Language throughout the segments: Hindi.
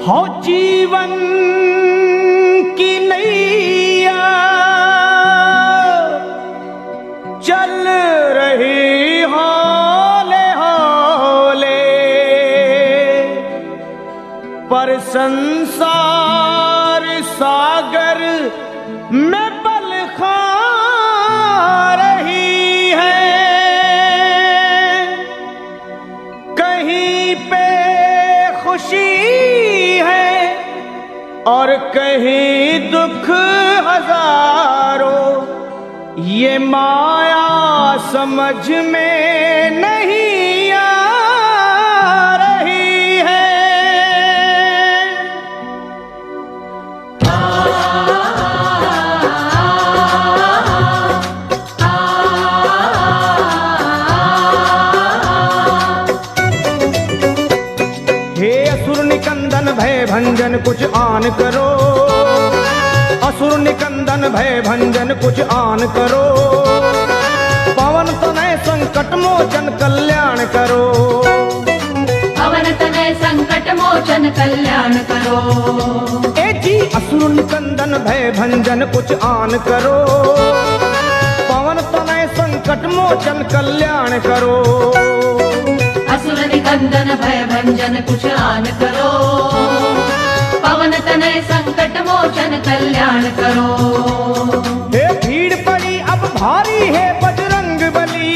हो जीवन की नैया चल रही हौले हौले, पर संसार सागर में पल खा रही है। कहीं पे खुशी है और कहीं दुख हजारों, ये माया समझ में नहीं आ रही है। हे असुर निकंदन भय भंजन कुछ आन करो, असुर निकंदन भय भंजन कुछ आन करो, पवन तनय संकट मोचन कल्याण करो, पवन तनय संकट मोचन कल्याण करो। ए जी असुर निकंदन भय भंजन कुछ आन करो, पवन तनय संकट मोचन कल्याण करो, असुर निकंदन भय भंजन कुछ आन करो, पवन तनय संकट मोचन कल्याण करो। हे भीड़ पड़ी अब भारी है बजरंग बली,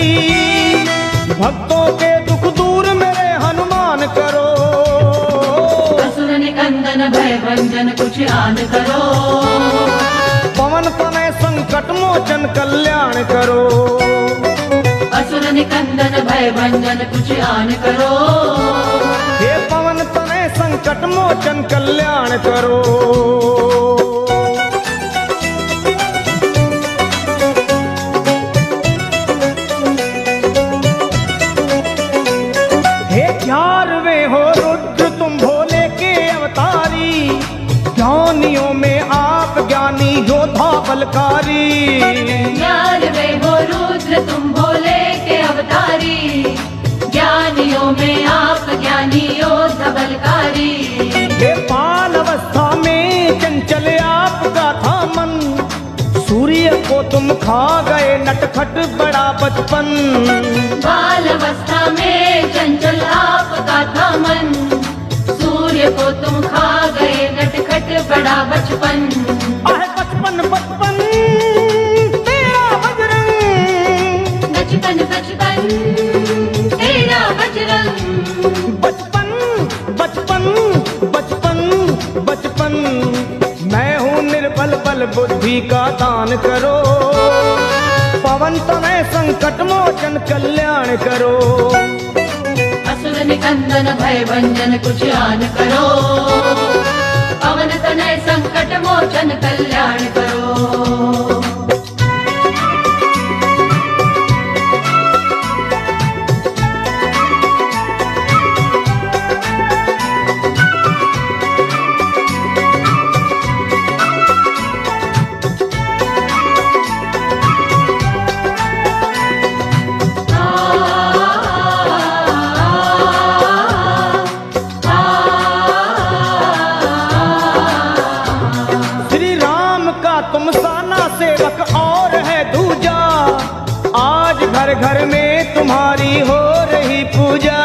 भक्तों के दुख दूर मेरे हनुमान करो। असुर निकंदन भय भंजन कुछ आन करो, पवन तनय संकट मोचन कल्याण करो, असुर निकंदन भय भंजन कुछ आन करो, हे पवन तनय संकट मोचन कल्याण करो। हे 11वें हो रुद्र तुम भोले के अवतारी, ज्ञानियों में आप ज्ञानी योद्धा बलकारी। 11वें हो रुद्र तुम भोले के अवतारी, ज्ञानियों में आप ज्ञानी योद्धा बलकारी। हे बाल अवस्था में चंचल आपका था मन, सूर्य को तुम खा गए नटखट बड़ा बचपन। बाल अवस्था में चंचल आपका था मन, सूर्य को तुम खा गए नटखट बड़ा बचपन। आहे बचपन बचपन तेरा बजरंग, बचपन बचपन तेरा बजरंग, बचपन बचपन बचपन बचपन। मैं हूँ निर्बल बल बुद्धि का दान करो, पवन तनय संकट मोचन कल्याण करो, असुर निकंदन भय भंजन कुछ आन करो, पवन तनय संकट मोचन कल्याण करो। तुम साना सेवक और है दूजा, आज घर घर में तुम्हारी हो रही पूजा।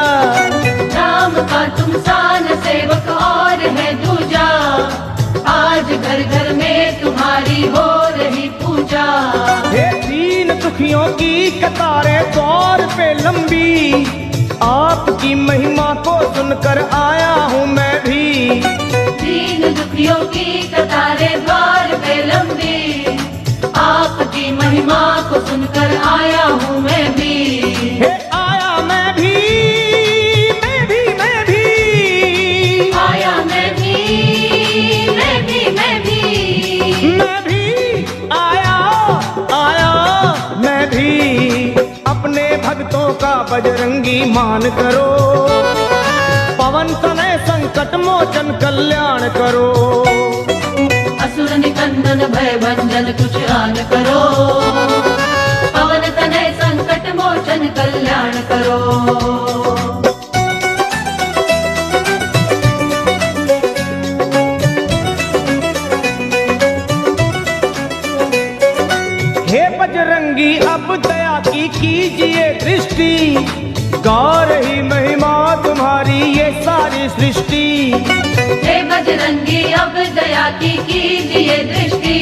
राम का तुम सान सेवक और है दूजा, आज घर घर में तुम्हारी हो रही पूजा। हे दीन दुखियों की कतारें द्वार पे लंबी, आपकी महिमा को सुनकर आया हूँ मैं भी। दीन दुखियों की कतारें द्वार पे लंबी, आपकी महिमा को सुनकर आया हूँ मैं भी। हे आया मैं भी, मैं भी मैं भी, आया मैं भी, मैं भी मैं भी, मैं भी आया आया मैं भी। अपने भक्तों का बजरंगी मान करो, पवन तनय संकट मोचन कल्याण करो, असुर निकंदन भय भंजन कुछ आन करो, पवन तनय संकट मोचन कल्याण करो। दृष्टि, गा रही महिमा तुम्हारी ये सारी सृष्टि। हे बजरंगी अब दया की कीजिए दृष्टि,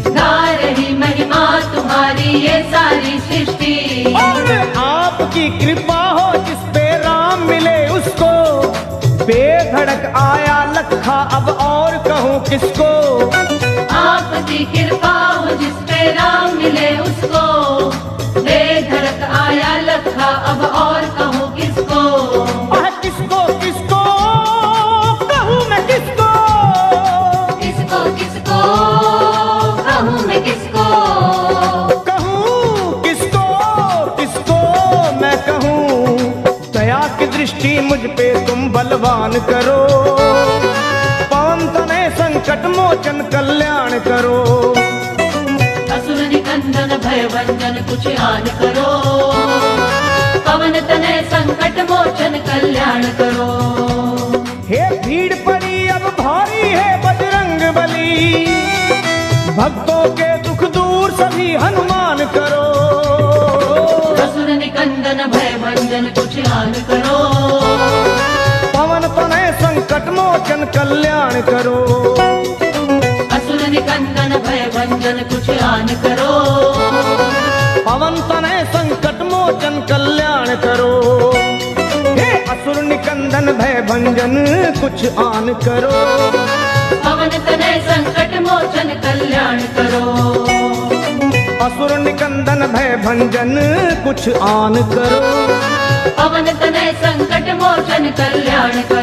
गा रही महिमा तुम्हारी ये सारी सृष्टि। और आपकी कृपा हो जिस पे राम मिले उसको, बेधड़क आया लखा अब और कहूँ किसको। आपकी कृपा हो जिस पे राम मिले उसको, बेधड़क आया लखा अब और कहूँ किसको। किसको किसको कहूँ मैं किसको, किसको किसको कहूँ मैं किसको, कहूँ किसको किसको मैं कहूँ। दया की दृष्टि मुझ पे तुम बलवान करो, पवन तनय संकट मोचन कल्याण करो। असुर निकंदन भय भंजन कुछ आन करो, पवन तनय संकट मोचन कल्याण करो। हे भीड़ पड़ी अब भारी है बजरंग बली, भक्तों के दुख दूर सभी हनुमान करो। असुर निकंदन भय भंजन कुछ आन करो, पवन तनय संकट मोचन कल्याण करो। असुर निकंदन भय भंजन कुछ आन करो, पवन तनय संकट मोचन कल्याण करो। हे असुर निकंदन भय भंजन कुछ आन करो, पवन तनय संकट मोचन कल्याण करो। असुर निकंदन भय भंजन कुछ आन करो, पवन तनय संकट मोचन कल्याण करो।